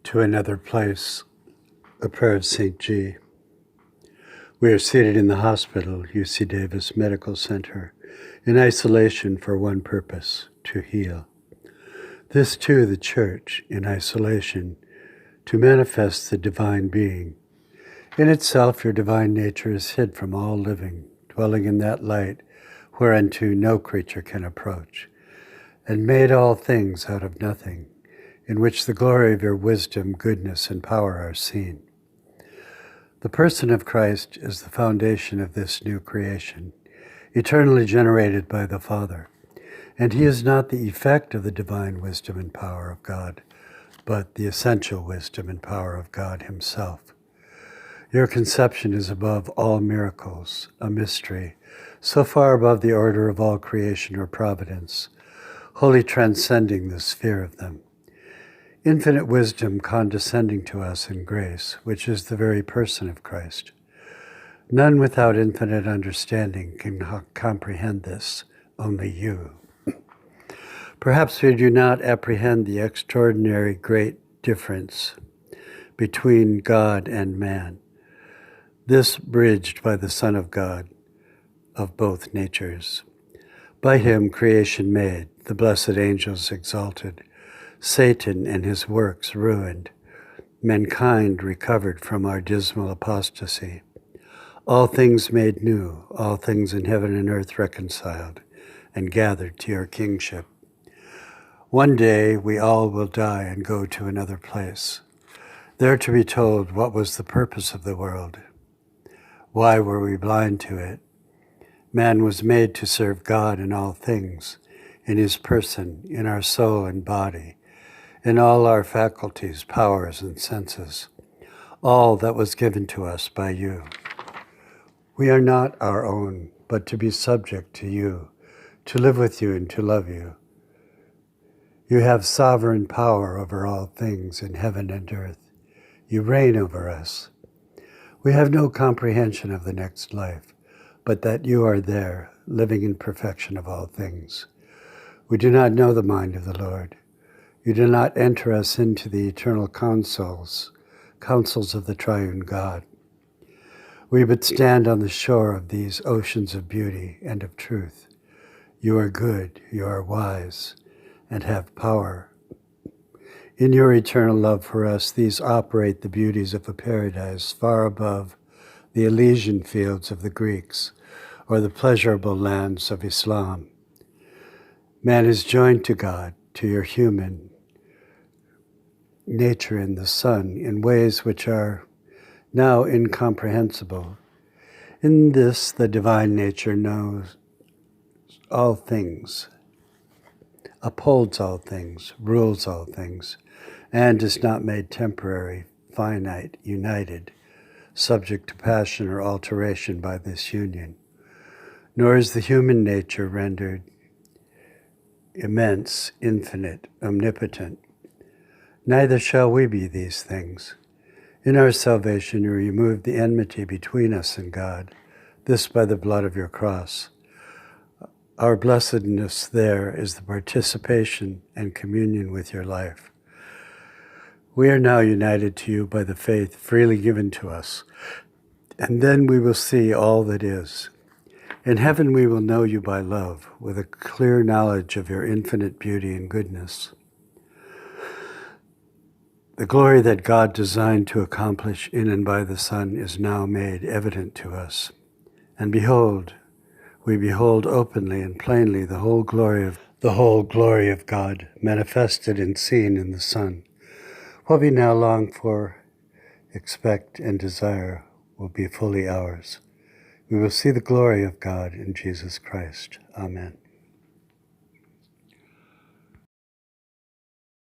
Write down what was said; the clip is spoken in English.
To Another Place, a prayer of St. G. We are seated in the hospital, UC Davis Medical Center, in isolation for one purpose, to heal. This too the Church, in isolation, to manifest the divine being. In itself your divine nature is hid from all living, dwelling in that light whereunto no creature can approach, and made all things out of nothing, in which the glory of your wisdom, goodness, and power are seen. The person of Christ is the foundation of this new creation, eternally generated by the Father, and he is not the effect of the divine wisdom and power of God, but the essential wisdom and power of God himself. Your conception is above all miracles, a mystery, so far above the order of all creation or providence, wholly transcending the sphere of them. Infinite wisdom condescending to us in grace, which is the very person of Christ. None without infinite understanding can comprehend this, only you. Perhaps we do not apprehend the extraordinary great difference between God and man, this bridged by the Son of God of both natures. By him creation made, the blessed angels exalted, Satan and his works ruined, mankind recovered from our dismal apostasy, all things made new, all things in heaven and earth reconciled, and gathered to your kingship. One day we all will die and go to another place, there to be told what was the purpose of the world. Why were we blind to it? Man was made to serve God in all things, in his person, in our soul and body, in all our faculties, powers, and senses, all that was given to us by you. We are not our own, but to be subject to you, to live with you and to love you. You have sovereign power over all things in heaven and earth. You reign over us. We have no comprehension of the next life, but that you are there, living in perfection of all things. We do not know the mind of the Lord. You do not enter us into the eternal counsels of the triune God. We but stand on the shore of these oceans of beauty and of truth. You are good, you are wise, and have power. In your eternal love for us, these operate the beauties of a paradise far above the Elysian fields of the Greeks or the pleasurable lands of Islam. Man is joined to God, to your human nature in the Son, in ways which are now incomprehensible. In this, the divine nature knows all things, upholds all things, rules all things, and is not made temporary, finite, united, subject to passion or alteration by this union. Nor is the human nature rendered immense, infinite, omnipotent. Neither shall we be these things. In our salvation you removed the enmity between us and God, this by the blood of your cross. Our blessedness there is the participation and communion with your life. We are now united to you by the faith freely given to us, and then we will see all that is. In heaven we will know you by love, with a clear knowledge of your infinite beauty and goodness. The glory that God designed to accomplish in and by the Son is now made evident to us. And behold, we behold openly and plainly the whole glory of God manifested and seen in the Son. What we now long for, expect, and desire will be fully ours. We will see the glory of God in Jesus Christ. Amen.